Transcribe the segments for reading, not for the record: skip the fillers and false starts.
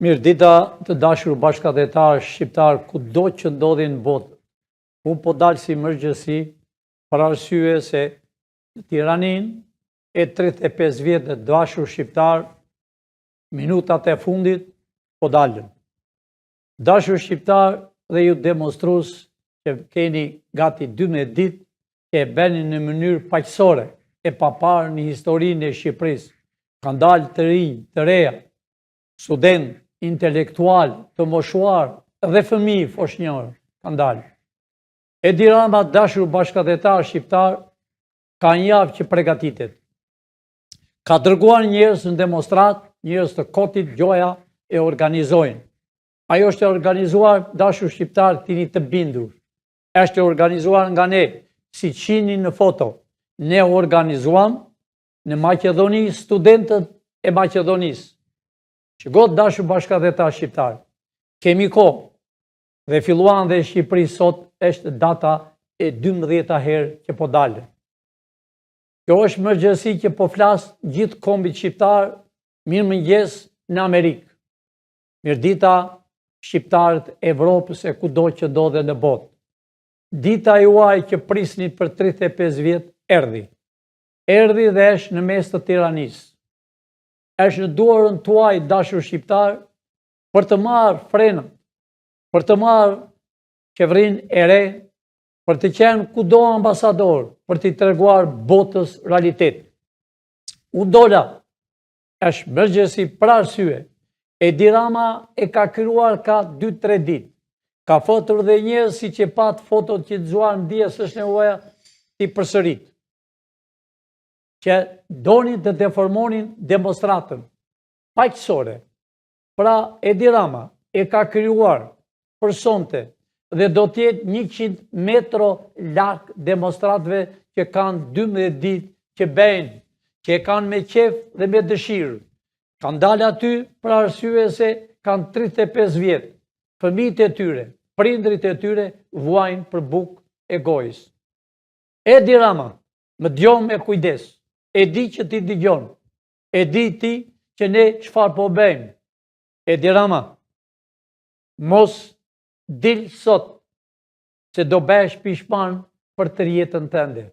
Mirëdita të dashur bashkëdhetar shqiptar kudo që ndodhin në botë. Unë po dalë si emergjësi për arsye se në Tiranin e 35 vjetë të dashur shqiptar, minutat e fundit po dalën. Dashur shqiptar dhe ju demonstrues që keni gati 12 ditë që e bëni në mënyrë paqësore e paparë në historinë e Shqipërisë. Kanë dalë të rinj, të reja, student, intelektual, të moshuar dhe fëmijë foshnjor kanë dalë. Edi Rama, dashur bashkëdhetar shqiptar, ka një javë që përgatitet. Ka dërguar njerëz në demonstrat, njerëz të kotit, gjoja e organizojnë. Ajo është e organizuar, dashur shqiptar, tini të bindur. Është e organizuar nga ne, si qini në foto. Ne organizuam në Maqedoni studentët e Maqedonisë. Që gotë dashur bashkëdhetar shqiptar, kemi kohë dhe filluan dhe Shqipëri sot është data e 12 herë që po dalë. Kjo është emergjësi që po flasë gjithë kombit shqiptar, mirë mëngjes në Amerikë. Mirëdita shqiptarët Evropës e kudo që ndodhe në botë. Dita juaj që prisni për 35 vjetë erdhi. Erdhi dhe është në mes të Tiranisë. Është në duarën tuaj dashur shqiptar për të marrë frenën, për të marrë qeverinë e re, për të qenë kudo ambasador, për të treguar botës realitet. U dola, është emergjësi për arsye. Edi Rama e ka krijuar ka 2-3 ditë. Ka fotur dhe njerëz si që pat fotot që dëgjuar në dia s'është nevoja t'i përsërit. Që donin të deformonin demonstratën paqësore. Pra Edi Rama e ka krijuar për sonte dhe do t'jetë 100 metro larg demonstratëve që kanë 12 ditë që bëjnë, që kanë me qef dhe me dëshirë. Kanë dalë aty për arsye se kanë 35 vjetë. Fëmijët e tyre, prindrit e tyre vuajnë për bukë e gojës. Edi Rama, më dëgjon me kujdes. E di që ti dëgjon. E di ti që ne çfarë po bëjmë. Edi Rama, mos dil sot se do bëhesh pishman për të jetën tënde.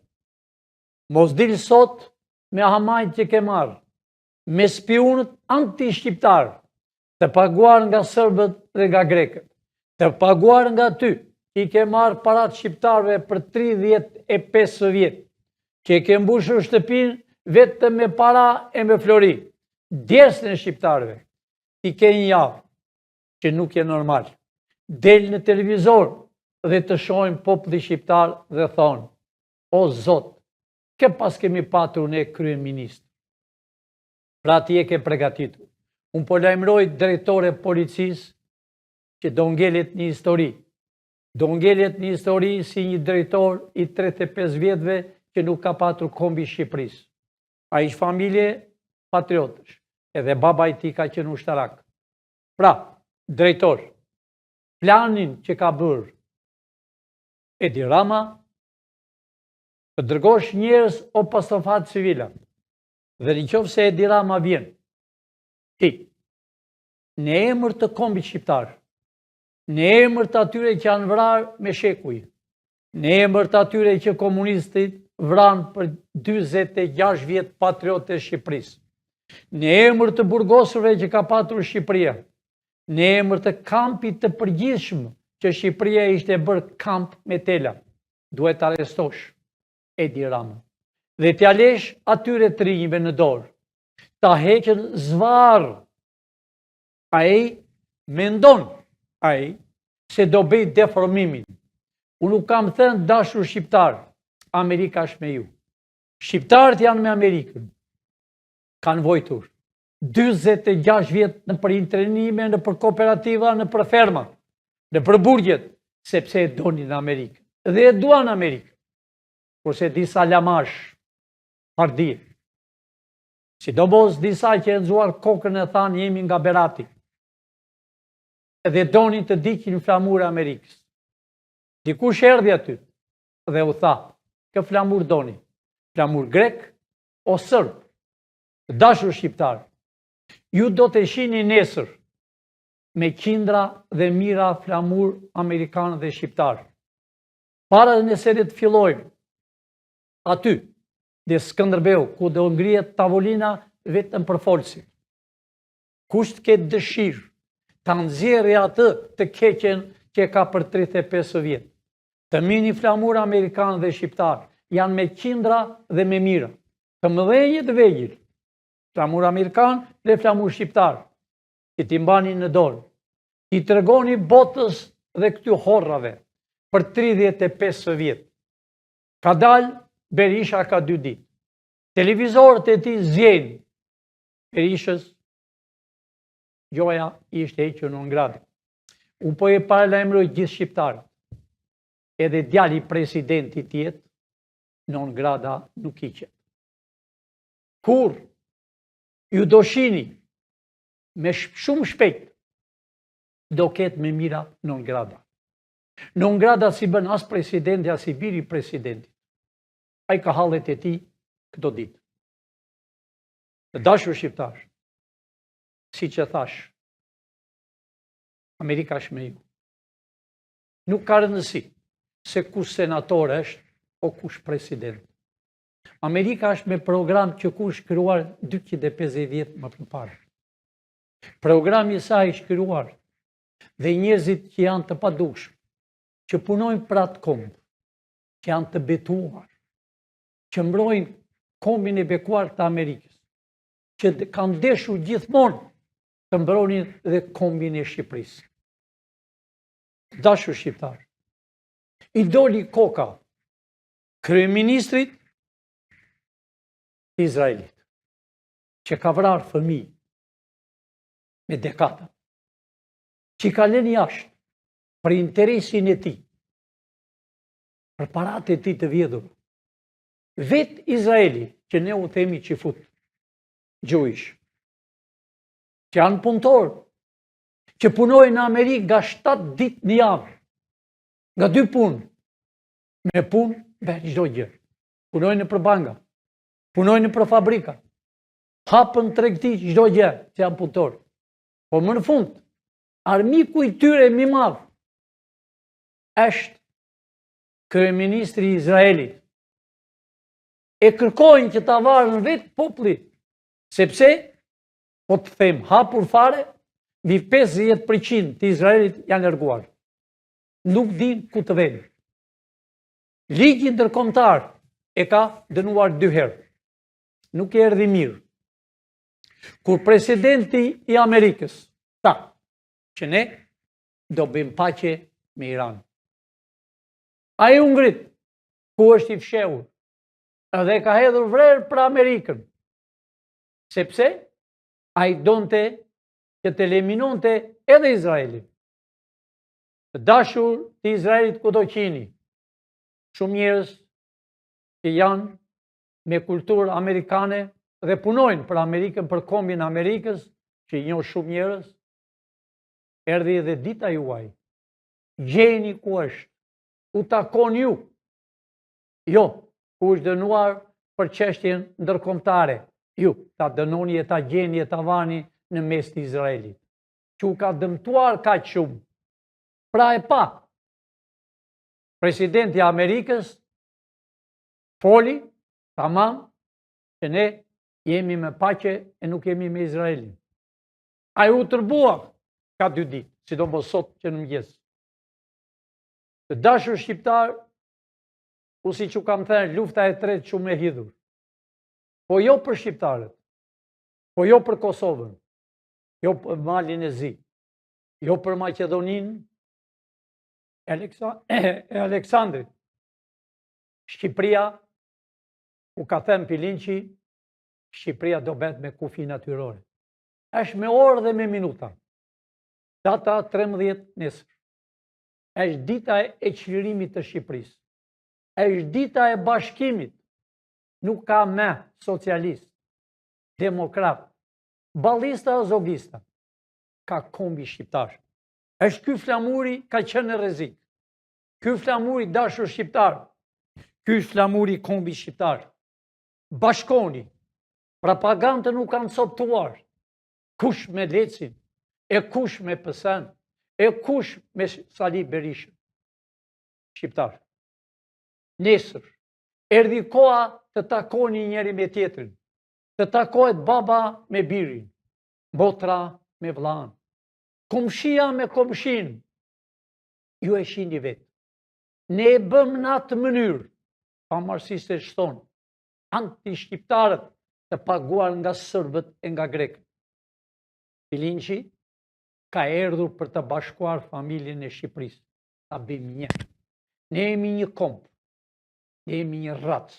Mos dil sot me hamajt që ke marrë, me spionët anti-shqiptar, të paguar nga serbët dhe nga grekët, të paguar nga ty, i ke marrë parat shqiptarve për 35 vjetë, që i ke mbushur shtëpinë vetëm me para e me flori. Djesën e shqiptarve, ti ke një javë që nuk je normal. Del në televizor dhe të shohim populli shqiptar dhe thonë, o Zot, ke pas kemi patur ne kryeministër. Pra ti e ke pregatitur. Unë po lajmëroj drejtore policisë që do ngelet një histori. Do ngelet një histori si një drejtor i 35 vjetëve që nuk ka patur kombi Shqipërisë. A ishtë familje patriotësh, edhe baba i ti ka qenë ushtarak. Pra, drejtor, planin që ka bërë Edi Rama, të dërgosh njerëz o pastofat civila, dhe në qoftë se Edi Rama vjen, ti, në emër të kombit shqiptar, në emër të atyre që janë vrarë me shekuj, në emër të atyre që komunistit vranë për 26 vjetë patriotë e Shqipërisë, në emër të burgosurve që ka patur Shqipëria, në emër të kampit të përgjithshëm që Shqipëria ishte bërë kamp me tela, duhet të arrestosh Edi Rama dhe t'ja lesh atyre të rinjve në dorë, ta heqën zvarë. Ai mendon se do bëj deformimin. Unë nuk kam thënë dashur shqiptar, Amerika është me ju. Shqiptarët janë me Amerikën. Kanë vojtur 46 vjetë në për intrenime, në për kooperativa, në për ferma, në për burgjet, sepse e donin Amerikën. Dhe e duan Amerikën. Kurse disa lamash, hardie. Sidomos disa që e nëzuar kokën e thanë jemi nga Berati. Dhe donin të dikin flamur Amerikës. Dikush erdhi aty dhe u tha, kë flamur doni? Flamur grek o sërb? Dashur shqiptar, ju do të shihni nesër me qindra dhe mira flamur amerikanë dhe shqiptarë. Para nëse ne të fillojmë aty, dhe Skënderbeu, ku do ngrihet tavolina vetëm për folësi. Kush të ketë dëshirë ta nxjerrë atë të keqen që ka për 35 vjet. Të mini flamur amerikanë dhe shqiptarë janë me qindra dhe me mira. Të mëdhenjë të vegjël, flamur amerikanë dhe flamur shqiptarë, që t'i mbani në dorë, i tregoni botës dhe këty horrave për 35 vjet. Ka dalë Berisha ka 2 ditë. Televizorët e tij zgjenin. Berishës gjoja ishte hequr non grata. Unë po e paralajmëroj gjithë shqiptarët. Edhe djali presidentit tjetë, non grata nuk i qet. Kur ju do shini me shumë shpejt, do ketë me mira non grata. Non grata si bën as presidenti, as i biri presidentit. A i ka hallet e ti këto ditë. Të dashur shqiptar, si që thash, Amerika është me ju. Nuk ka rëndësi se kush senator është o kush president. Amerika është me program që kush shkruar 250 vjet më përpara. Programi i saj është shkruar dhe njerëzit që janë të padukshëm, që punojnë për atë komb, që janë të betuar, që mbrojnë kombin e bekuar të Amerikës, që kanë deshur gjithmonë të mbronin dhe kombin e Shqipërisë. Dashur shqiptar, i doli koka kryeministrit Izraelit, që ka vrarë fëmijë me dekada, që ka lënë jashtë për interesin e tij, për paratë e tij të vjedhur. Vetë Izraeli, që ne u themi qifut, gjuish, që janë punëtorë, që punojnë në Amerikë nga 7 ditë në javë, nga 2 punë, me punë veç çdo gjë. Punojnë për banka, punojnë për fabrika, hapën tregti çdo gjë, që janë punëtorë. Po më në fund, armiku i tyre më i madh është kryeministri i Izraelit. E kërkojnë që ta varën vetë populli, sepse, po të them, hapur fare, mbi 50% të Izraelit janë larguar. Nuk din ku të vënë. Ligji ndërkombëtar e ka dënuar 2 herë. Nuk e erdhi mirë. Kur presidenti i Amerikës tha që ne do bëjmë paqe me Iran. Ai u ngrit, ku është i fshehur, edhe ka hedhur vrerë për Amerikën, sepse a i donte që të eliminonte edhe Izraelin. Të dashur të Izraelit kudo qini, shumë njerëz që janë me kulturë amerikane dhe punojnë për Amerikën, për kombin Amerikës, që i njoh shumë njerëz, erdhi edhe dita juaj. Gjeni ku është, u takon ju. Jo, ku është dënuar për çështjen ndërkombëtare. Ju, ta dënoni e ta gjeni e ta vani në mes të Izraelit. Që u ka dëmtuar kaq shumë. Pra e pa. Presidenti i Amerikës foli, tamam, që ne jemi me paqe e nuk jemi me Izraelin. Ai u tërbua ka 2 ditë, sidomos sot që në mëngjes. Të dashur shqiptar, u si që kam thënë, lufta e tretë shumë e hidhur. Po jo për shqiptarët, po jo për Kosovën, jo për Malin e Zi, jo për Maqedoninë e Aleksandrit. Shqipëria, u ka thënë Pilinçi, Shqipëria do bëhet me kufi natyrore. Është me orë dhe me minuta. Data 13 nesër. Është dita e çlirimit të Shqipërisë. Është dita e bashkimit. Nuk ka me socialist, demokrat, ballista o zogista. Ka kombi shqiptar. Është ky flamuri ka qenë në rrezik. Ky flamuri dashur shqiptar. Ky flamuri kombi shqiptar. Bashkoni. Propagandën nuk kanë coptuar. Kush me lecin e kush me PSN, e kush me Sali Berishën. Shqiptar. Nesër, erdhi koha të takoni njeri me tjetrin, të takohet baba me birin, motra me vllain, komshia me komshin. Ju e shihni vetë. Ne e bëm në atë mënyrë, pavarësisht se shton anti-shqiptarët të paguar nga serbët e nga grekët. Bilinçi ka erdhur për të bashkuar familjen e Shqipërisë. Ta bëjmë një. Ne jemi një komp. Ne jemi një racë.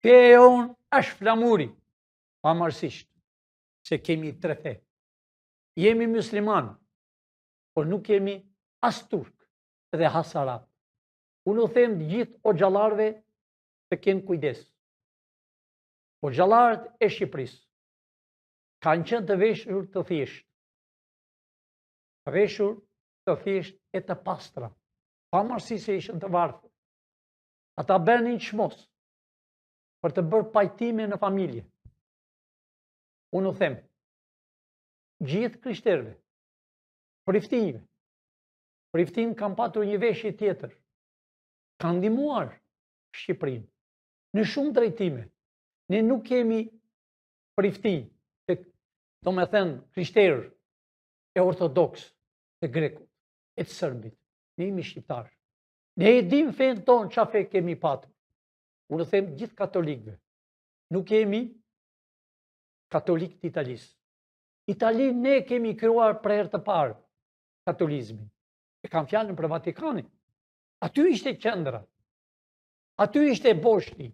Feja jonë është flamuri, pavarësisht se kemi 3 fe. Jemi musliman, por nuk jemi as turk dhe as arab. Unë u them të gjithë o xhallarëve të kenë kujdes. O xhallarët e Shqipërisë kanë qenë të veshur të thjeshtë. Të veshur të thjeshtë e të pastra, pavarësisht se ishin të varfër. Ata bënin çmos për të bërë pajtime në familje. Unë u them, gjithë krishterëve, priftinjve, priftin kanë patur një veshje tjetër, kanë ndihmuar Shqipërinë në shumë drejtime. Ne nuk kemi priftin, do me thënë krishterë e ortodoks, e grekut, e të sërbit. Ne jemi shqiptarë. Ne e dim fenë tonë qa fe kemi patur. Unë them gjithë katolikëve. Nuk kemi katolikë të Italisë. Italinë ne kemi krijuar për herë të parë katolizmin. E kam fjalën për Vatikanin. Aty ishte qendra. Aty ishte boshti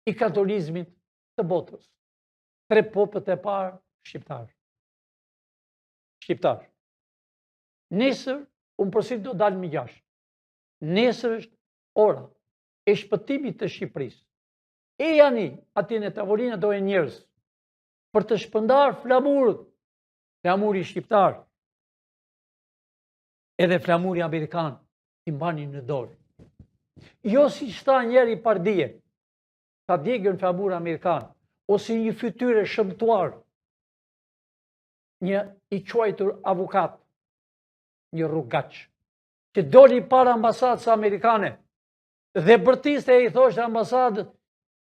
i katolizmit të botës. 3 popët e parë shqiptarë. Shqiptarë. Nesër, unë përsi do dalë më 6. Nesër është ora e shpëtimit të Shqipërisë. E janë ati në tavolinë do e njerëz për të shpëndar flamurët, flamuri shqiptar, edhe flamuri amerikan, i mbani në dorë. Jo si shta njeri pardije, ta djegën flamur amerikan, ose një fytyre shëmtuar, një i quajtur avukat, një rrugaq, që doli para ambasadës amerikane, dhe bërtiste e i thoshtë ambasadët,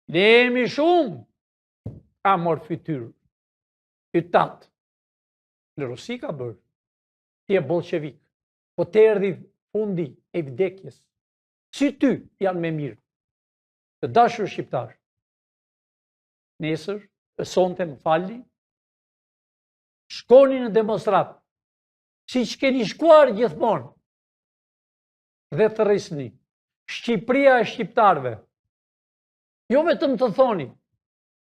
ne jemi shumë, ka morë fytyrë, ytatë. Në Rusi ka bërë, ti e bolshevik, po të erdhi fundi e vdekjes, si ty janë me mirë, të dashur shqiptarë. Nesër, e sonte më falli, shkoni në demonstrat, si që keni shkuar gjithmonë, dhe të rrisni, Shqipëria e shqiptarve, jo vetëm të thoni,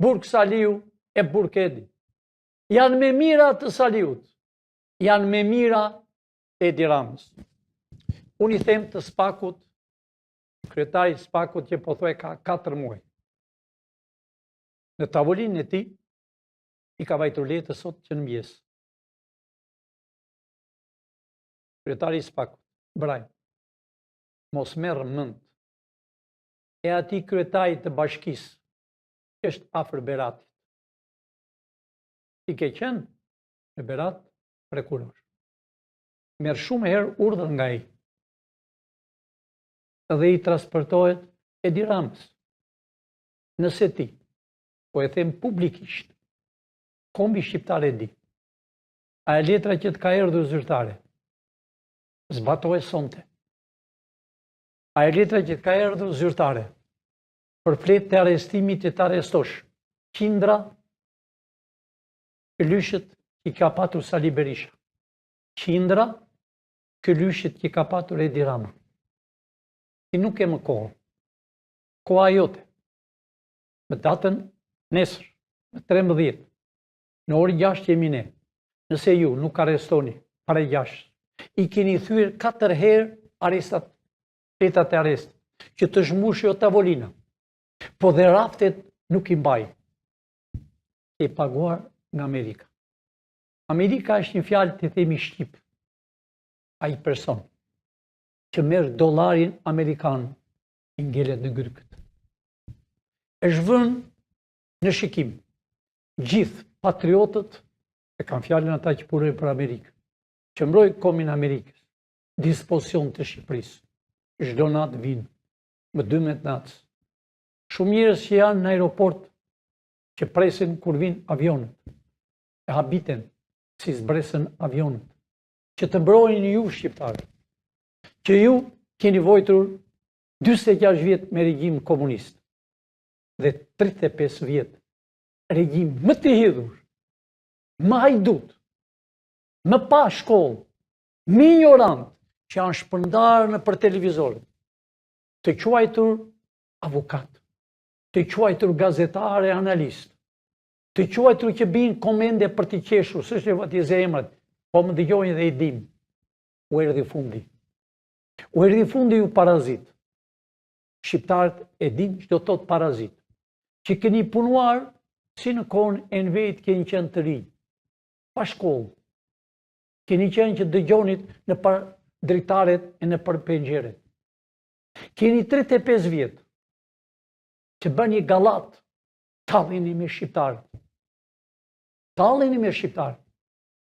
Burg Saliu e Burg Edi, janë me mira të Saliut, janë me mira të Edi Ramës. Unë i them të Spakut, kryetari Spakut që po thoj ka 4 muaj. Në tavolinë e tij i ka vajtur letë sot që në mëngjes. Kryetari Spakut, Brajm, mos merr mend. E ati kryetari të bashkisë, që është afër Beratit. I ke qenë në Berat prokuror. Merr shumë herë urdhër nga ai. Dhe i transportohet Edi Ramës. Nëse ti, po e them publikisht, kombi shqiptar e di, a e letra që të ka erdhur zyrtare, zbatohet sonte. A e letra që të ka erdhur zyrtare, për fletë të arrestimit që të arrestosh, qindra këlyshët që ka patur Sali Berisha, qindra këlyshët që ka patur Edi Rama. Ti nuk e më kohë. Koha jote. Më datën nesër, në 13, në orë 6 jemi ne. Nëse ju nuk arrestoni pare 6, i keni thyer 4 herë arrestat, letat e arrest, që të zhmush jo tavolina, po dhe raftet nuk i mbaj. E paguar nga Amerika. Amerika është një fjalë të themi shqip, ai person që merr dollarin amerikan i ngelet në gërkët. Është vënë në shikim gjithë patriotët e kam fjalën ata që punojnë për Amerikë, që mbroj komin Amerikës, dispozicion të Shqipërisë. Çdo natë vinë, më 12 natës. Shumë njerëz që janë në aeroport, që presin kur vinë avionët, e habiten si zbresën avionët, që të mbrojnë ju shqiptarë, që ju keni vojtur 46 vjet me regjim komunist dhe 35 vjet regjim më të hidhur, më hajdut, më pa shkollë, më ignorant, që janë shpërndarë në për televizor, të quajtur avokat, të quajtur gazetare analist, të quajtur që binë komende për t'i qeshur, së është e vëtje zemrat, po më dëgjojnë dhe i dim, u erdhi fundi. U erdhi fundi ju parazit. Shqiptarët e din që do të thotë parazit, që keni punuar si në kohën e në vetë keni qenë të rinj, pa shkollë, keni qenë që dëgjonit në për dritaret e në për pengjeret. Keni 35 vjetë që bën një galat, tallini me shqiptarët. Tallini me shqiptarët.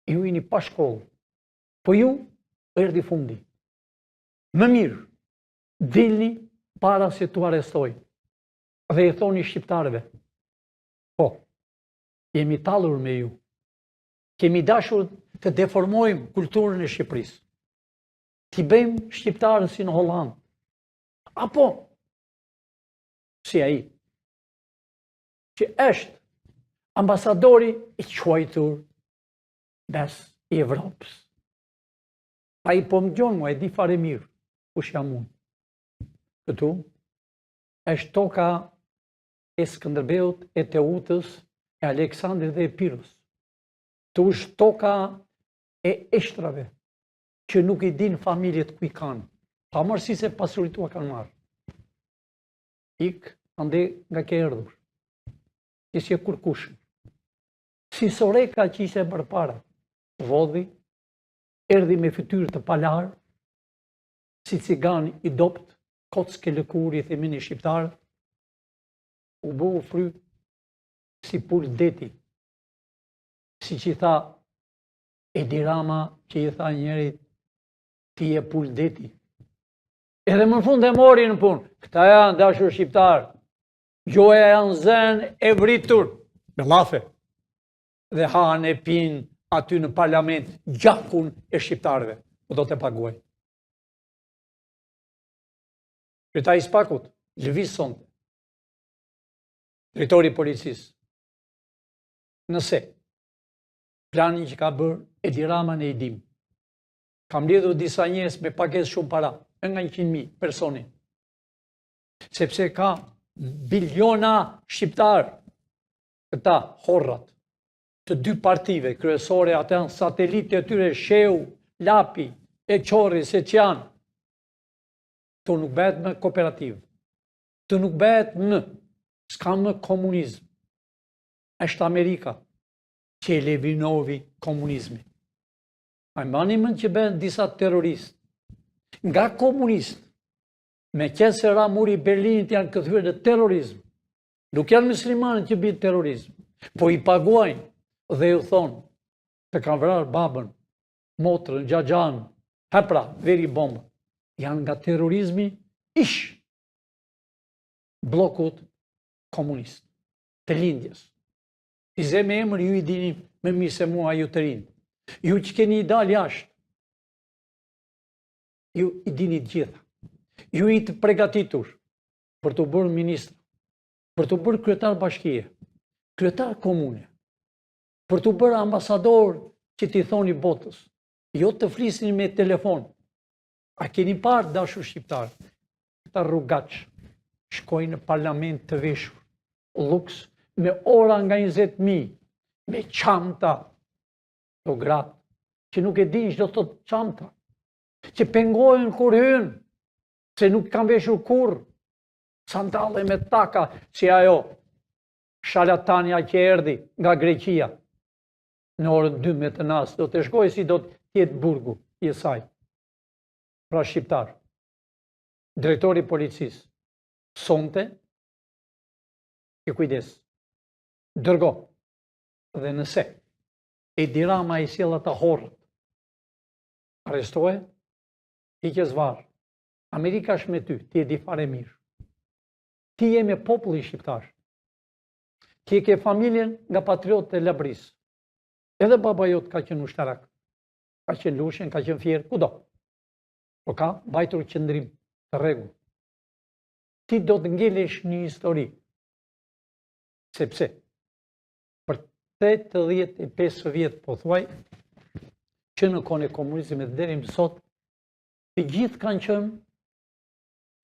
Ju jeni pa shkollë, po ju erdhi fundi. Më mirë, dilni para se t'u arrestojnë. Dhe i thoni shqiptarëve, po, jemi tallur me ju. Kemi dashur të deformojmë kulturën e Shqipërisë. T'i bëjmë shqiptarën si në Hollandë. Apo, si ai, që është ambasadori i quajtur bes i Evropës. A i po më gjonë mua, e di fare mirë, kush jam unë. Këtu, është toka e Skënderbeut, e Teutës, e Aleksandrit dhe e Pirës. Këtu është toka e Eshtrave, që nuk i din familjet ku i kanë, pa mërësi se pasuritua kanë marë. Ik, ande nga ke erdhur, që si e kurkushën. Si Soreka që ishe bërpara, vodhi, erdi me fytyrë të palarë, si cigan i dopt, kocke lëkuri, themin e shqiptarë, u bu u fry si pul deti, si që i tha Edi Rama, që i tha njerit, ti e pul deti. Edhe më në fund e mori në punë, këta janë dashur shqiptarë, gjoja janë zënë e vritur, me lafe, dhe hanë e pinë aty në parlament gjakun e shqiptarëve, po do të paguaj. Kryetari i Spakut, lëviz sonte, drejtori i policisë, nëse planin që ka bërë Edi Rama në i dim, kam lidhur disa njerëz me pagesë shumë para, nga 100.000 personi, sepse ka biliona shqiptarë, këta horrat, të dy partive kryesore, atë janë satelitë e tyre, Sheu, Lapi, e Qorri, se që janë, të nuk bëhet më kooperativë, të nuk bëhet më, s'ka më komunizm. Është Amerika që e levinovi komunizmi. A mbani mend që bëhen disa terroristë, nga komunistë, me qenë se ra muri Berlinit janë kthyer në terrorizm. Nuk janë muslimanë që bëjnë terrorizm, po i paguajnë dhe ju thonë të kanë vrarë babën, motrën, xhaxhan, hapra, veri bombë. Janë nga terrorizmi ish blokut komunist, të lindjes. I ze me emër ju i dini me mirë se mua ju të rinë. Ju që keni i dalë jashtë, ju i dini të gjitha. Ju i të pregatitur për të bërë ministr, për të bërë kryetar bashkie, kryetar komune, për të bërë ambasador që t'i thoni botës, jo të flisni me telefon. A keni parë dashur shqiptar, këta rrugaq, shkojnë në parlament të veshur, luks, me ora nga 20.000, me çanta, të gratë, që nuk e din që do të thotë çanta, që pengojnë kur hynë, se nuk kanë veshur kur, sandalle me taka, si ajo, shalatania që erdi nga Greqia, në orën 12 të nasë, do të shkojë si do të jetë burgu i saj. Pra shqiptar, drejtori i policisë, sonte, i kujdes, dërgo, dhe nëse Edi Rama i sjell ata horrët. Arrestohe, i ke zvarë. Amerika është me ty, ti e di fare mirë. Ti je me populli shqiptar. Ti e ke familjen nga patriotët e Labris. Edhe baba jot ka qenë ushtarak. Ka qenë Lushen, ka qenë Fier, kudo. Po ka mbajtur qëndrim të rregull. Ti do të ngelesh një histori. Sepse për 85 vjet po thuaj që në kohën e komunizmit deri më sot, të gjithë kanë qenë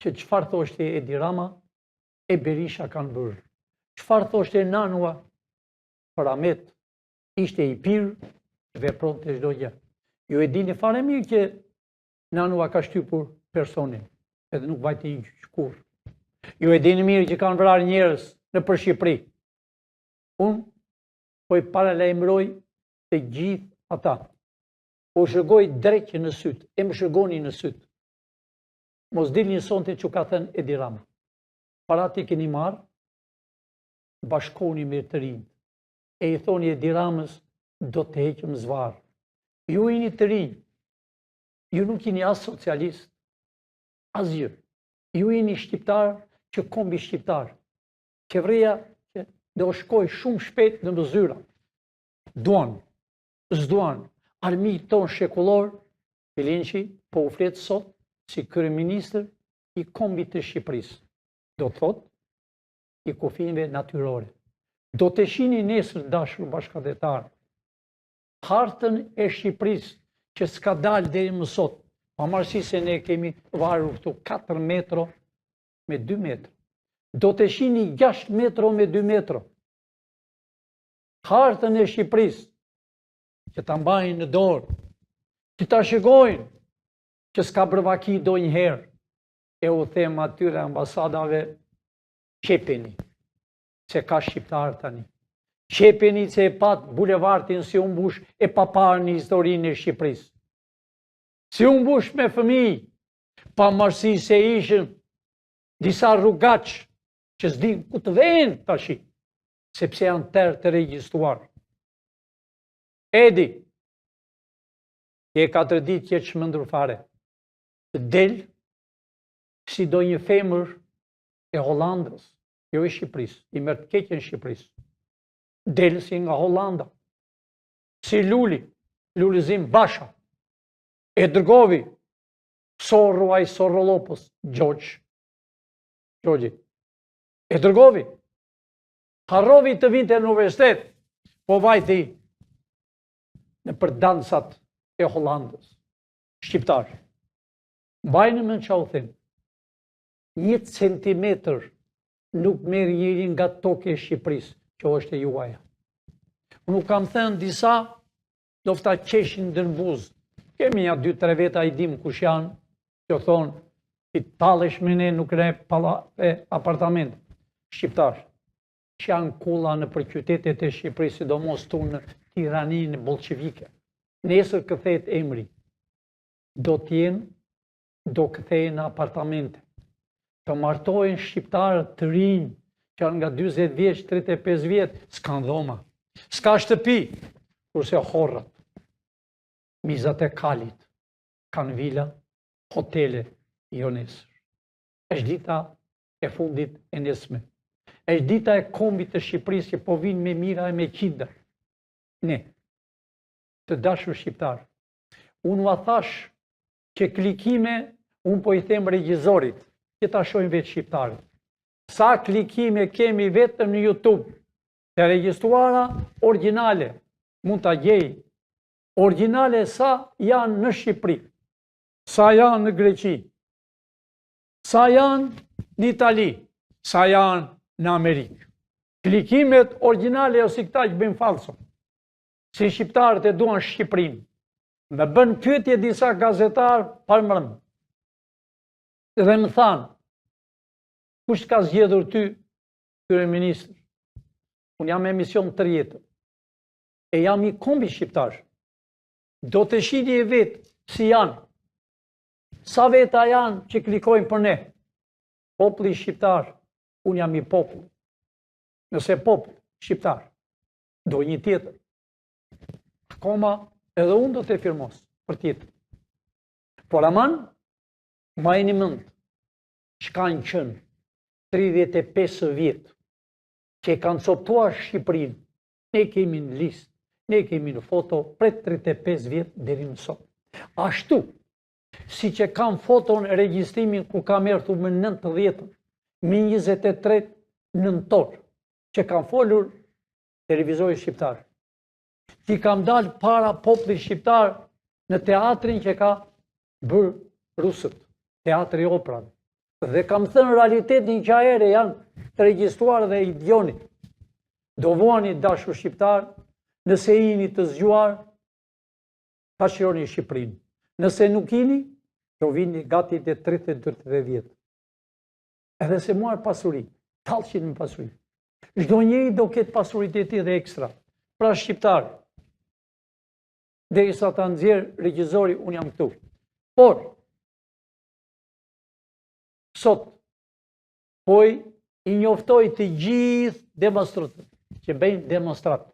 që çfarë thoshte Edi Rama e Berisha kanë bërë. Çfarë thoshte Nanua për Ahmet ishte i pirë, vepronte çdo gjë. Ju e dini fare mirë që Nanua ka shtypur personin, edhe nuk vajte i gjyq kurrë. Ju e dini mirë që kanë vrarë njerëz nëpër Shqipëri. Unë po i paralajmëroj të gjithë ata. Po shërgoj drejt në sytë, e më shërgoni në sytë. Mos dilni sonte që ka thënë Edi Rama. Para ti keni marrë, bashkoni me të rinj. E i thoni Edi Ramës, do të heqëm zvarë. Ju jeni të rinj. Ju nuk jeni as socialist, as gjë. Ju jeni shqiptar që kombi shqiptar. Qeveria që do shkoj shumë shpejt në mëzyra. Duan, s'duan, armi ton shekullor, Bilinqi po u flet sot si kryeministër i kombit të Shqipërisë. Do të thot, i kufive natyrore. Do të shihni nesër, dashur bashkëdhetar, hartën e Shqipërisë që s'ka dalë deri më sot, pavarësisht se ne kemi varur këtu 4 metro me 2 metro. Do të shihni 6 metro me 2 metro. Hartën e Shqipërisë që ta mbajnë në dorë, që ta shikojnë që s'ka bërvaki do njëherë, e u them atyre ambasadave, qepeni, se ka shqiptar tani. Qepeni se e pat bulevardin si u mbush e papar në historinë e Shqipërisë. Si u mbush me fëmijë, pavarësi se ishin disa rrugaq që s'din ku të vejnë tashi, sepse janë tërë të regjistruar. Edi, je 4 ditë që çmendur fare. Të del si do një femër e Hollandës, jo e Shqipërisë, i merr të keqen Shqipërisë. Del si nga Hollanda. Si Lulizim Basha. E dërgovi Sorruaj Sorrolopos, Gjogji. E dërgovi. Harrovi të vinte në universitet, po vajti në për dansat e Hollandës. Shqiptar. Mbajnë me që u them. 1 centimetër nuk merr njëri nga tokë e Shqipërisë, që është e juaja. Nuk kam thënë disa, do fta qeshin dën buzë. Kemi ja 2-3 veta i dim kush janë, që thonë, i tallesh me ne nuk ne apartament. Shqiptar. Që janë kulla në për qytetet e Shqipërisë, sidomos tu në Tiranin bolshevike. Nesër këthet emri. Do t'jenë, do këthejnë në apartamente. Të martojnë shqiptarët të rinj, që janë nga 20 vjeç, 35 vjet, s'kan dhoma. S'ka shtëpi, kurse horrat. Mizat e kalit, kanë vila, hotele, jo nesër. Është dita e fundit e nesme. Është dita e kombit të Shqipërisë që po vinë me mira e me qindër. Ne, të dashur shqiptar, unë ua thash që klikime, unë po i them regjizorit, që ta shohin vetë shqiptarët. Sa klikime kemi vetëm në YouTube, të regjistruara originale, mund ta gjej. Originale sa janë në Shqipëri, sa janë në Greqi, sa janë në Itali, sa janë në Amerikë. Klikimet originale ose këta që bëjmë falso. Si shqiptarët e duan Shqipërinë. Me bën pyetje disa gazetarë parmërëm. Dhe më thanë, kush ka zgjedhur ty, kryeministër? Unë jam emision të rjetër. E jam i kombi shqiptar. Do të shihni e vetë si janë. Sa veta janë që klikojnë për ne? Populli shqiptar, unë jam i popull. Nëse popull shqiptar, do një tjetër. Akoma edhe unë do të firmos për tjetër. Por aman, ma e një mënd, që kanë qënë 35 vjetë, që kanë coptuar Shqipërinë, ne kemi në listë, ne kemi në foto, pret 35 vjetë deri më sot. Ashtu, si që kam foton e regjistrimin ku kam ertu më 90, më 23 nëntor, që kam folur televizori shqiptar. Ti kam dalë para popullit shqiptar në teatrin që ka bërë rusët, teatri Opran. Dhe kam thënë realitetin që aere janë të regjistruar dhe i djonit. Do vuani dashur shqiptar, nëse jini të zgjuar, ta shironi Shqipërinë. Nëse nuk jini, do vini gati të 30-40 vjetë. Edhe se muar pasuri, talqin në pasuri. Çdo njeri do ketë pasurit e ti dhe ekstra. Pra shqiptar, derisa ta nxjerr regjizori, unë jam këtu. Por, sot, i njoftoj të gjithë demonstrantët, që bëjnë demonstrat,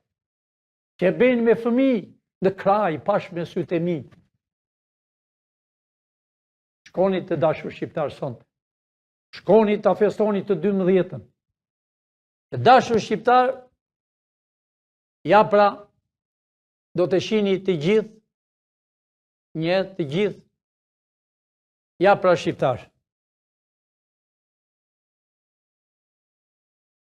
që bëjnë me fëmijë në kraj, pash me sytë e mi. Shkoni të dashur shqiptar sonte. Shkoni të festoni të 12-ën. Të dashur shqiptar, ja pra, do të shihni të gjithë, të gjithë, ja pra shqiptar.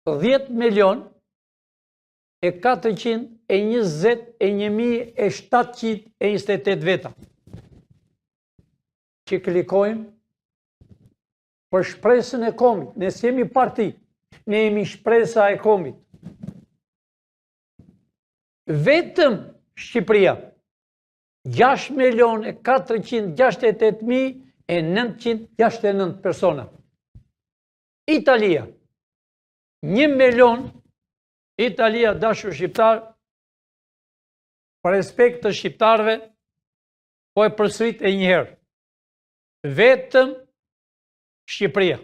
10.420.728 veta që klikojnë për shpresën e komit. Ne jemi parti, ne jemi shpresa e komit. Vetëm Shqipëria, 6.468.969 persona. Italia, 1 milion, Italia dashur shqiptar, për respekt të shqiptarve, po e përsërit e njëherë. Vetëm Shqipëria,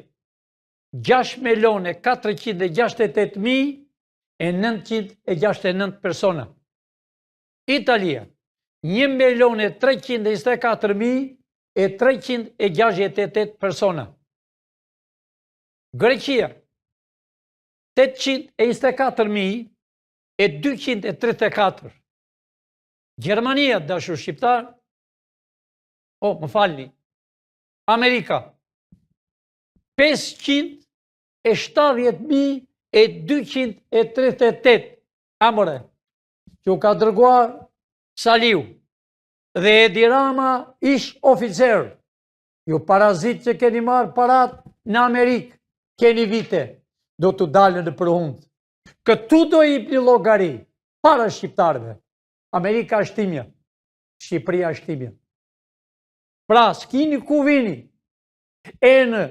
6.468.969 persona. Italia, 1.324.368 persona. Greqia, 824.234. Gjermania, dashur shqiptar, më falni, Amerika, 570.238. Amore, që u ka dërguar Saliu dhe Edi Rama ish oficer. Ju parazit që keni marë parat në Amerikë, keni vite, do të dalën në përhund. Këtu do i një llogari para shqiptarëve. Amerika është timja, Shqipëria është timja. Pra, s'kini ku vini, e në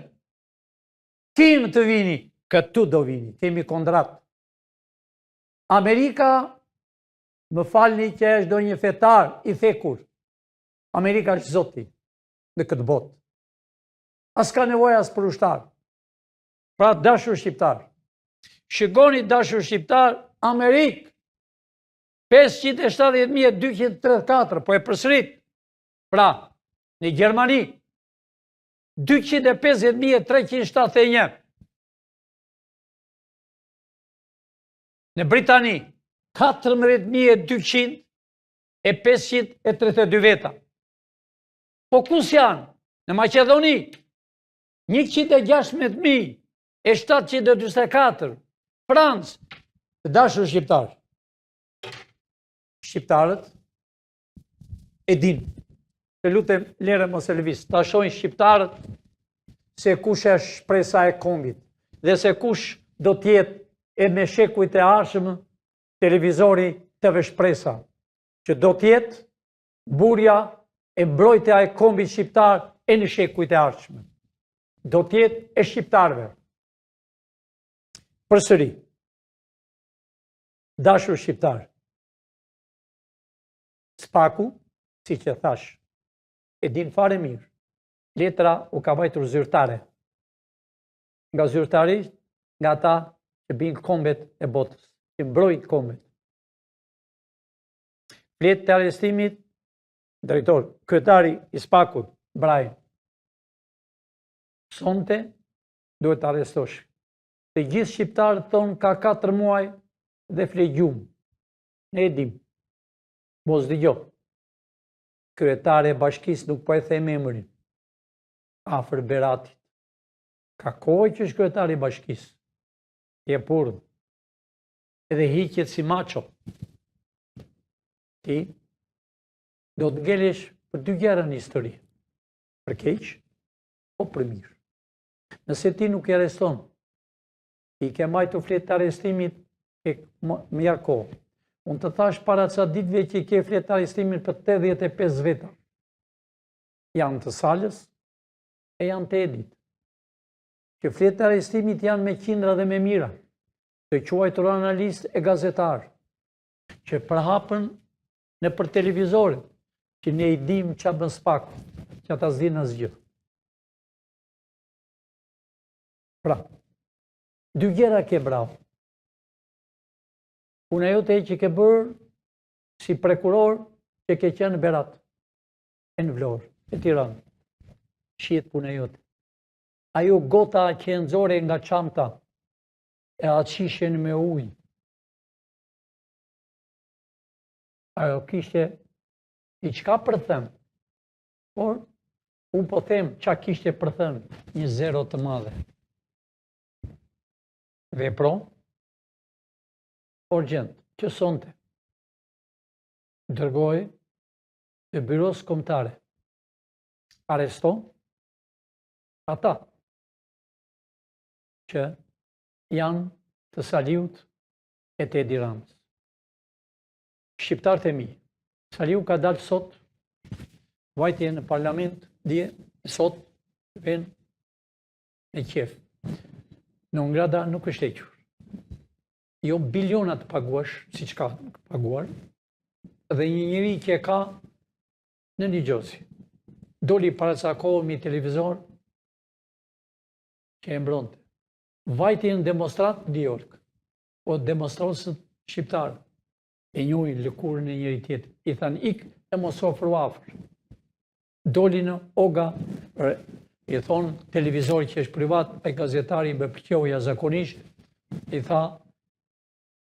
kim të vini, këtu do vini, kemi kondrat. Amerika, më falni që është do një fetar i thekur. Amerika është zoti në këtë botë. As ka nevojë as për ushtar. Pra, dashur shqiptar, shikoni dashur shqiptar, Amerikë, 570.234, po e përsërit. Pra, në Gjermani, 250.371. Në Britani, 14.232 veta. Po kus janë? Në Maqedoni, 116.724. Francë, të dashur shqiptar. Shqiptarët e din. Të lutem lere mos e lëviz. Ta shohin shqiptarët se kush është shpresa e kombit dhe se kush do tjetë e me shekujt e arshëm televizori TV Shpresa, që do tjetë burja e mbrojtja e kombit shqiptar e në shekujt e arshëm. Do tjetë e shqiptarve. Përsëri, dashur shqiptar, Spaku, si që thash, e din fare mirë, letra u ka vajtur zyrtare. Nga zyrtarisht, nga ta që binë kombet e botës, që mbrojt kombet. fletë të arrestimit, drejtor, kryetari i SPAK-ut, Braj, sonte duhet të arrestosh. Të gjithë shqiptarët thonë ka 4 muaj dhe fle gjumë. Ne e dim. Mos dëgjo. Kryetari e bashkisë nuk po e them emrin. Afër Beratit. Ka kohë që është kryetari i bashkisë. Je purë. Edhe hiqet si macho. Ti do të ngelesh për 2 gjëra në histori. Për keq o për mirë. Nëse ti nuk i arreston, i ke majtur fletë të arrestimit më ja kohë. Unë të thash para ca ditëve që i ke fletë të arrestimit për 85 veta. Janë të Salës e janë të Edit. Që fletë të arrestimit janë me qindra dhe me mira, të quajtur analist e gazetar, që përhapën në për televizorit, që ne i dim që bën SPAK-u, që ata s'din asgjë. Pra, 2 gjëra ke bravo. Puna jote që ke bërë si prokuror që ke qenë Berat, e në Vlorë, e Tiranë. Shihet puna jote. Ajo gota që e nxore nga çanta e atë me ujë. Ajo kishte i qka për thëmë, por unë po them qa kishte për thëmë, një zero të madhe. Vepron, urgjent, që sonte, dërgoj të byros kombëtare, arreston ata që janë të Saliut e të Edi Ramës. Shqiptarët e mi, Saliu ka dalë sot, vajtje në parlament, dje, sot, ven me qef. Në ngrada nuk është hequr. Jo bilionat paguash, si që ka paguar, dhe një njëri që ka në një gjozi. Doli para ca kohë mi televizor, që e mbronte. Vajtje në demonstrat në New York, o demonstrosët shqiptarë, e njojnë lëkurën e njëri tjetër. I thanë, ik e mos ofru afër. Doli në Oga, i thonë, televizori që është privat, e gazetari me përqoja zakonisht, i tha,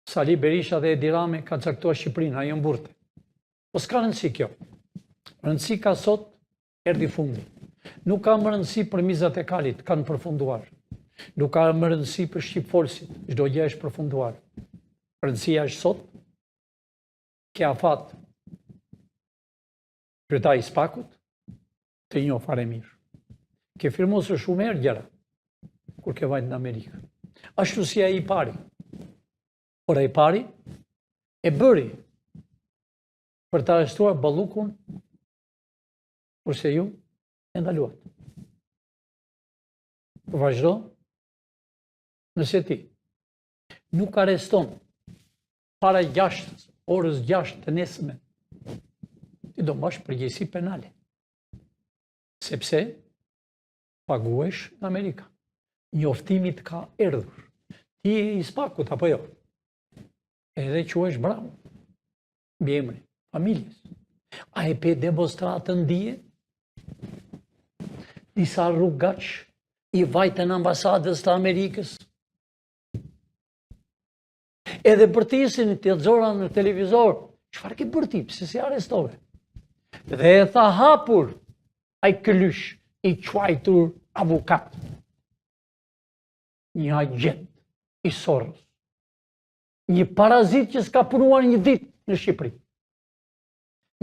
Sali Berisha dhe Edi Rami ka caktuar Shqipërinë, ajo në burte. Po s'ka rëndësi kjo. Rëndësi ka sot, erdi fundi. Nuk ka më rëndësi për mizat e kalit, kanë përfunduar. Nuk ka më rëndësi për Shqipfolsit, çdo gjë është përfunduar. Rëndësia është sot, ke afat kryetari i SPAK-ut, të njoh fare mirë. Ke firmosur shumë herë gjëra, kur ke vajtë në Amerikë. Ashtu si ai i pari. Por ai i pari e bëri për të arrestuar Ballukun, kurse ju e ndaluat. Vazhdo, nëse ti nuk arreston para 6 orës 6 të nesme, ti do mbash përgjegjësi penale. Sepse paguesh në Amerika. Njoftimit ka erdhur. Ti je i SPAK-ut apo jo? Edhe quhesh bravo. Mbi emrin familjes. A e pe demonstratën dije? Disa rrugaç i vajtën ambasadës të Amerikës. Edhe për të isin të lexora në televizor, çfarë ke bërë ti, pse si arrestove? Dhe e tha hapur ai këlysh i quajtur avokat. Një agent i Soros. Një parazit që s'ka punuar një ditë në Shqipëri.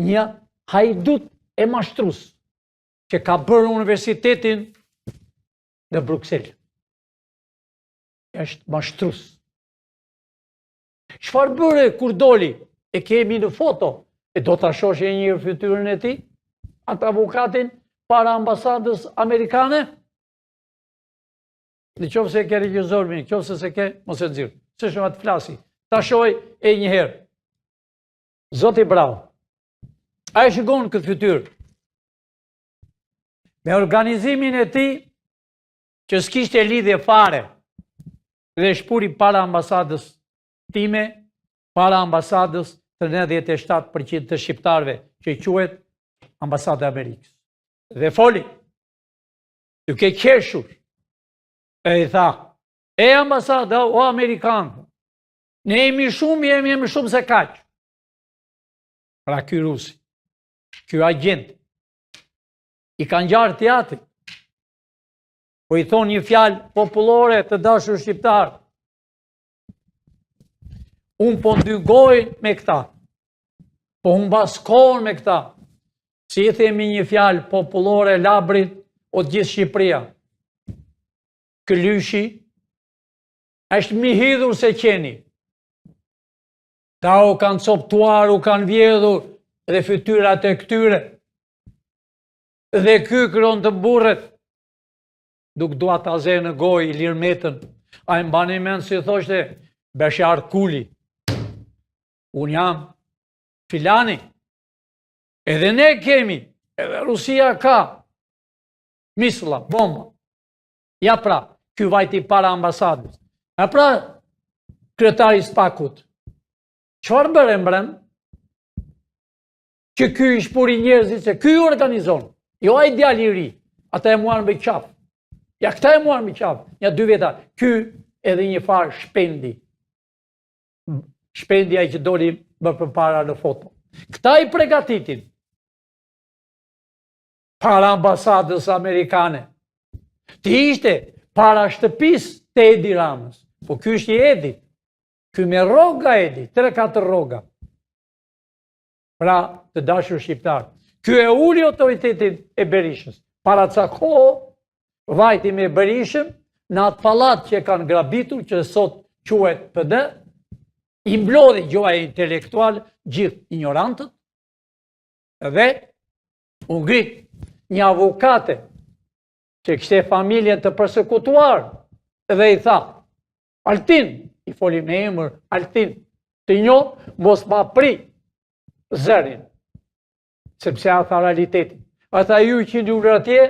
Një hajdut e mashtrus që ka bërë universitetin në Bruxelles. Është mashtrus. Çfarë bëre kur doli? E kemi në foto. E do ta shohë një fytyrën e tij? Atë avokatin para ambasadës amerikane? Në qoftë se ke regjizor mirë, qoftë se ke, mos e nxirr. Se shumë atë flasi. Ta shohë e një herë. Zoti bravo. A e shikon këtë fytyrë? Me organizimin e tij që s'kishte lidhje fare dhe shpuri para ambasadës time, para ambasadës 97% të shqiptarëve që i quhet Ambasada e Amerikës. Dhe foli, duke qeshur, e i tha, ambasada, o Amerikanë, ne jemi shumë se kaq. Pra ky rusi, ky agent, i kanë ngjarë teatrin, po i thonë një fjalë popullore të dashur shqiptar. Unë po ndygoj me këta, po unë baskon me këta. Si i themi një fjalë popullore labrit o gjithë Shqipëria. Ky lyshi është mi hidhur se qeni. Ta u kanë coptuar, u kanë vjedhur dhe fytyrat e këtyre. Dhe ky kron të burret. Duk dua ta ze në gojë Ilir Metën. A i mbani mend si thoshte Beshar Kuli. Unë jam filani. Edhe ne kemi, edhe Rusia ka misla, bomba. Ja pra, ky vajti para ambasadës. Ja pra, kryetari Spakut. Çfarë bëre mbrëm? Që ky i shpuri njerëzit se ky organizon. Jo ai djali i ri. Ata e muan me qaf. Ja këta e muan me qaf. Ja 2 veta. Ky edhe një farë shpendi. Shpendi ai që doli më përpara në foto. Këta i përgatitin para ambasadës amerikane. Ti ishte para shtëpisë të Edi Ramës. Po ky është i Edi. Ky me rroga Edi, 3-4 rroga. Pra, të dashur shqiptar. Ky e uli autoritetin e Berishës. Para ca kohë, vajti me Berishën në atë pallat që kanë grabitur, që sot quhet PD, i mblodhi gjoja intelektual gjithë ignorantët dhe u ngrit një avokate që kishte familjen të përsekutuar dhe i tha, Altin, i folim në emër, Altin, të njoh, mos ma pri zërin, sepse a tha realitetin. A tha ju që ndurë atje,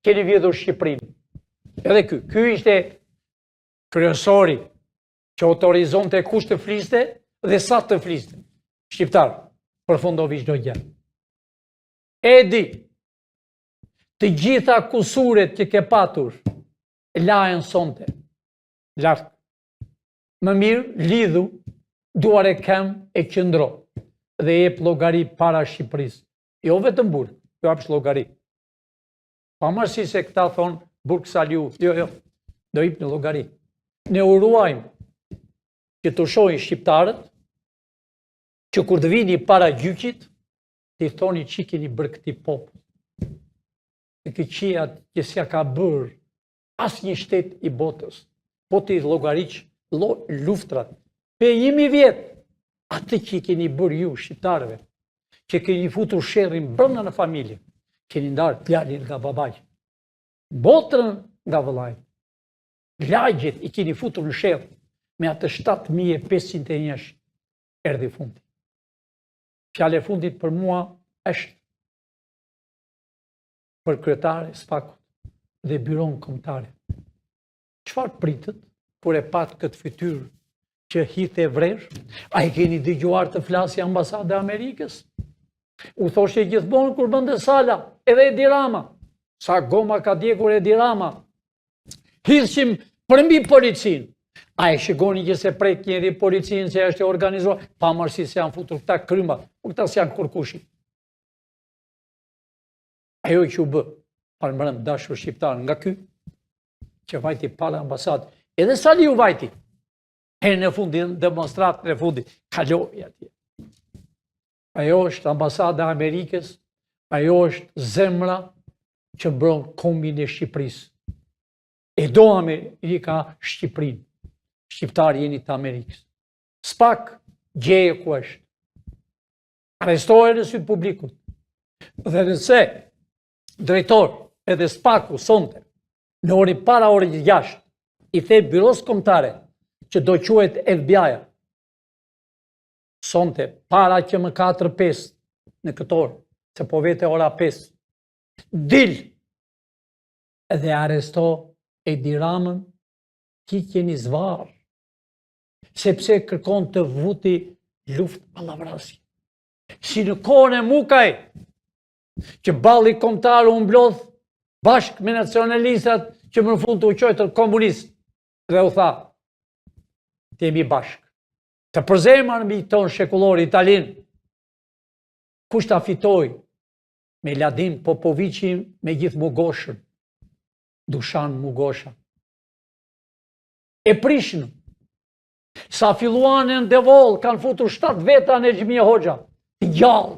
keni vjedhur Shqipërinë. Edhe ky ishte kryesori që autorizon të kush të fliste dhe sa të fliste. Shqiptar, përfundovi çdo gjë. Edi, të gjitha kusuret që ke patur, lahen sonte. Larg. Më mirë, lidhu, duar e kem e qëndro. Dhe jep llogari para Shqipërisë. Jo vetëm burg, jo hapsh llogari. Pavarësisht se këta thonë burg saliu, jo, do jep në llogari. Ne uruajmë që të shohin shqiptarët që kur të vini para gjyqit, të i thoni që keni bërë këti popull. E këqia që s'ja ka bërë as një shtet i botës, po të i llogariq luftrat. Pe 1000 vjet, atë që keni bërë ju shqiptarëve, që keni futur sherrin brenda në familje, keni ndarë djalin nga babaj, botrën nga vëllai. Lagjet i keni futur në sherr me atë 7500 erdhi fundi. Fjala e fundit për mua është për kryetarin Spakut dhe byron kombëtare. Çfarë pritët kur e pat këtë fytyrë që hithë e vresh? A i keni dëgjuar të flasë ambasada e Amerikës? U thoshe gjithmonë kur bënde sala, edhe Edi Rama. Sa goma ka djegur Edi Rama. Hidhshim përmbi policinë. A e shikoni që se prek njeri policinë që është e organizuar, pavarësisht se janë futur këta kryma, po këta s'janë kurkushi. Ajo që u bë, parëmbrëm dashur shqiptar nga ky, që vajti para ambasadë, edhe Saliu vajti. Herën e fundit, demonstratën e fundit, kaloi atje. Ajo është ambasada e Amerikës, ajo është zemra që mbron kombin e Shqipërisë. E do Amerika Shqipërinë. Shqiptarë jeni të Amerikës. Spak gjeje ku është. Arrestohet në sy publikut. Dhe nëse drejtor edhe Spaku sonte në orën para orës 6 i the byros kombëtare që do quhet FBI-ja. Sonte para që më 4-5 në këtë orë, se po vete ora 5. Dil edhe arresto Edi Ramën, ki keni zvarë, sepse kërkon të vuti Luft pallavrasje. Si në kohën e Mukaj, që balli kombëtar u mblodh bashkë me nacionalistat që më në fund të uqojtë komunist dhe u tha, të jemi bashkë. Të përzemar mbi ton shekullor italin, kush ta fitoi me Ladin Popovici me gjithë Mugoshën, Dushan Mugosha. E prishnë, sa filluan në Devol, kanë futur 7 veta në Xhimia Hoxha, të gjallë,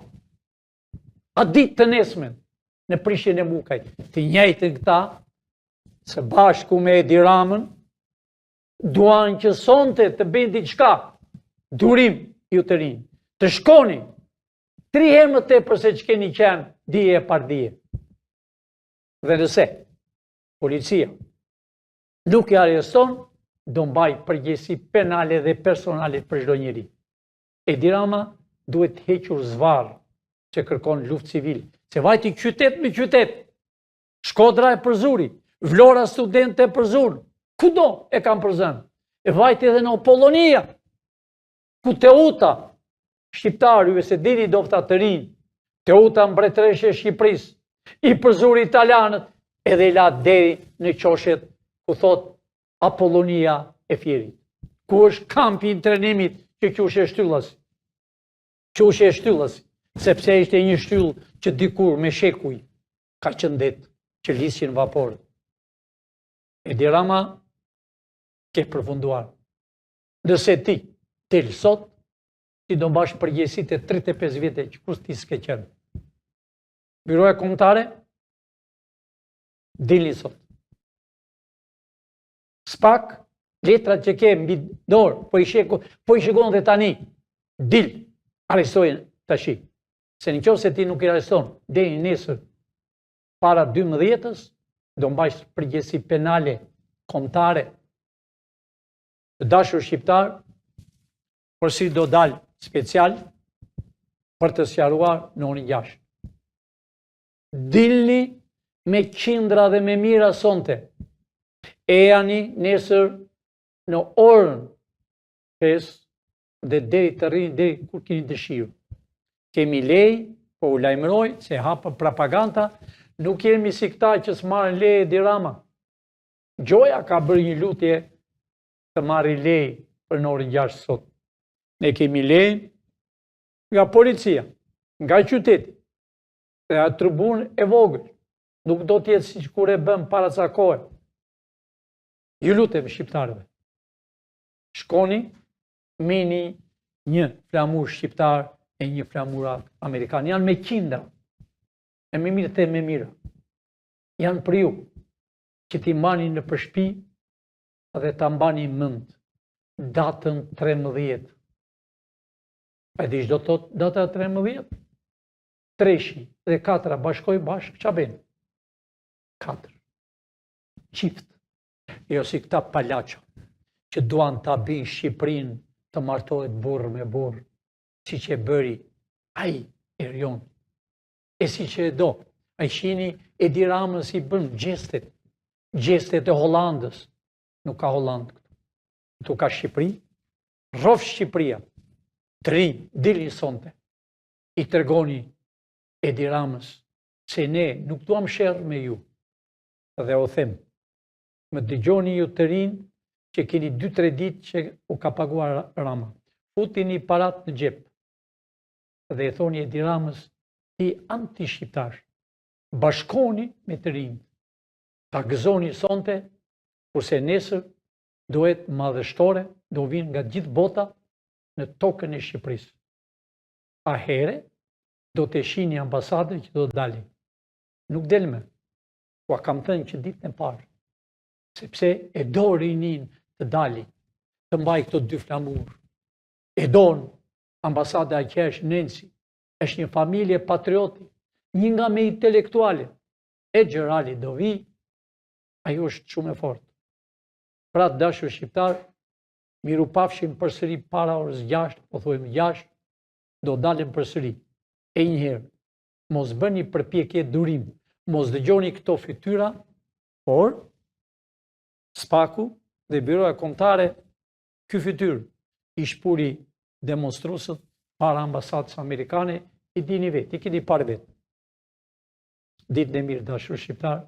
a ditë të nesmen, në prishjen e Mukajt, të njëjtën këta, se bashku me Edi Ramën, duan që sonte të bëjnë diçka, durim ju të rinj, të shkoni 3 herë më tepër se që keni qenë dije e pardije. Dhe nëse policia nuk i arreston, do mbaj përgjegjësi penale dhe personale për çdo njeri. Edi Rama duhet hequr zvarr që kërkon luftë civil, se vajti qytet me qytet. Shkodra e përzuri, Vlora studente e përzur, kudo e kam përzën. E vajti edhe në Polonia, ku Teuta, shqiptarë, ju e se dini dofta të rinj, Teuta mbretëreshja e Shqipërisë, i përzuri italianët, edhe i la deri në qoshet, ku thot Apollonia e Fierit, ku është kampi i trajnimit që qushë e shtyllës. Qushë e shtyllës, sepse ishte një shtyllë që dikur me shekuj ka qëndet që lishin vapor. Edi Rama ke përfunduar. Nëse ti tel sot, ti do mbash përgjegjësitë e 35 vite që kus ti s'ke qenë. Byroja kombëtare dilni sot. Spak, letrat që ke mbi dorë, po i shikon dhe tani, dil, arrestojnë tashi. Se në qoftë se ti nuk i arreston, deri nesër para 12-s, do mbash përgjegjësi penale kombëtare. Të dashur shqiptar, përsi do dalë special për të sqaruar në orën 6. Dilni me qindra dhe me mira sonte. Ejani nesër në orën 5 dhe deri të rrini deri kur keni dëshirë. Kemi lej, po u lajmëroj se hapa propaganda, nuk jemi si këta që s'marrin leje Edi Rama. Gjoja ka bërë një lutje të marri lej për në orën 6 sot. Ne kemi lej nga policia, nga qyteti, dhe nga tribun e vogël. Nuk do t'jetë si që kur e bëm para ca kohë. Ju lutem shqiptarëve. Shkoni, mini një flamur shqiptar e një flamur amerikan. Janë me qindra, e me mirë të me mira. Janë për ju, që ti mbani në përshpi dhe ta mbani mend datën 13. A di çdo thot data 13? 3 dhe 4 bashkoj bashk, qa ben? 4. Qift. Jo si këta palaço, që duan ta bëjnë Shqipërinë të martohet burr me burr, si që bëri ai Erion. E si që e do, ai shihni Edi Ramën si bën gjestet e Hollandës. Nuk ka Hollandë këtu. Këtu ka Shqipëri, rrof Shqipëria. Të rinj, dilni sonte, i tregoni Edi Ramës se ne nuk duam sherr me ju. Dhe o them, më dëgjoni ju të rinj që keni 2-3 ditë që u ka paguar Rama. Futini parat në xhep. Dhe e thoni Edi Ramës, ti anti-shqiptar, bashkoni me të rinj. Ta gëzoni sonte, kurse nesër duhet madhështore, do vinë nga gjithë bota në tokën e Shqipërisë. A here do të shihni ambasadën që do të dalin. Nuk delme, po kam thënë që ditën e parë, sepse e do rinin të dalin, të mbaj këto 2 flamur. E don ambasada që është Nensi, është një familje patrioti, një nga me intelektuale, e Gjerali do vi, ajo është shumë e fortë. Pra të dashur shqiptar, miru pafshim përsëri para orës 6, po thojmë 6, do dalim përsëri. E njëherë, mos bëni përpjekje durim, mos dëgjoni këto fytyra, por Spaku dhe Byroja Kombëtare, ky fytyrë i shpuri demonstruesët para ambasadës amerikane, i dini vetë, i keni parë vetë. Ditën e mirë, dashur shqiptar,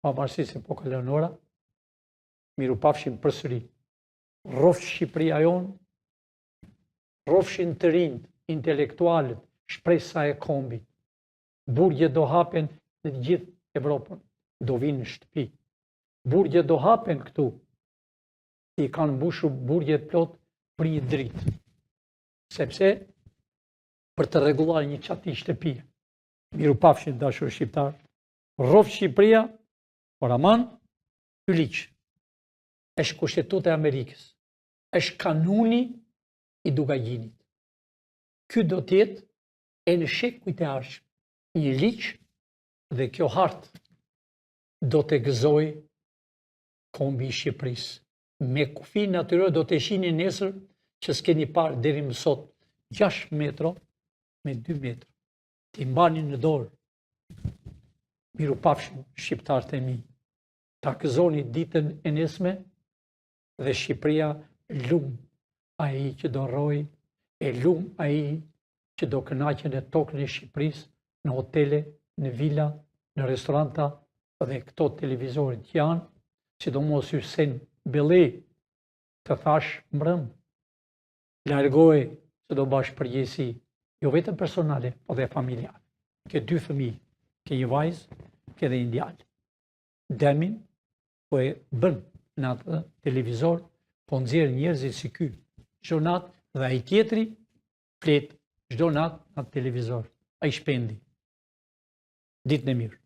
pavarësisht se po kalon ora, miru pafshim përsëri. Rrofsh Shqipëria jonë, rrofshin të rinjt, intelektualët, shpresa e kombit. Burgjet do hapen në të gjithë Evropën, do vinë në shtëpi. Burgjet do hapen këtu, i kanë mbushur burgjet plot për një dritë. Sepse, për të rregulluar një çati shtëpie. Miru pafshin, dashur shqiptar, rrofsh Shqipëria, por aman, ky liq është kushtetuta e Amerikës, është kanuni i Dugagjinit. Ky do të jetë e në shekujt e ardhshëm një liq dhe kjo hartë do të gëzoj kombi i Shqipërisë. Me kufi natyror do të shihni nesër që s'keni parë deri më sot 6 metro me 2 metra. Ti mbani në dorë. Miru pafshim shqiptarët e mi. Ta gëzoni ditën e nesme dhe Shqipëria lum ai që do rroj, e lum ai që do kënaqen në tokën e Shqipërisë, në hotele, në vila, në restoranta dhe këto televizorit që janë, sidomos Hysén Belli, të thash mbrëm, largoj se do bash përgjegjësi, jo vetëm personale, po dhe familjare. Ke 2 fëmijë, ke një vajzë, ke dhe një djalë. Demin po e bën në atë televizor, po nxjerr njerëzit si ky, çdo natë dhe ai tjetri flet çdo natë në atë televizor. Ai shpendi. Ditën e mirë.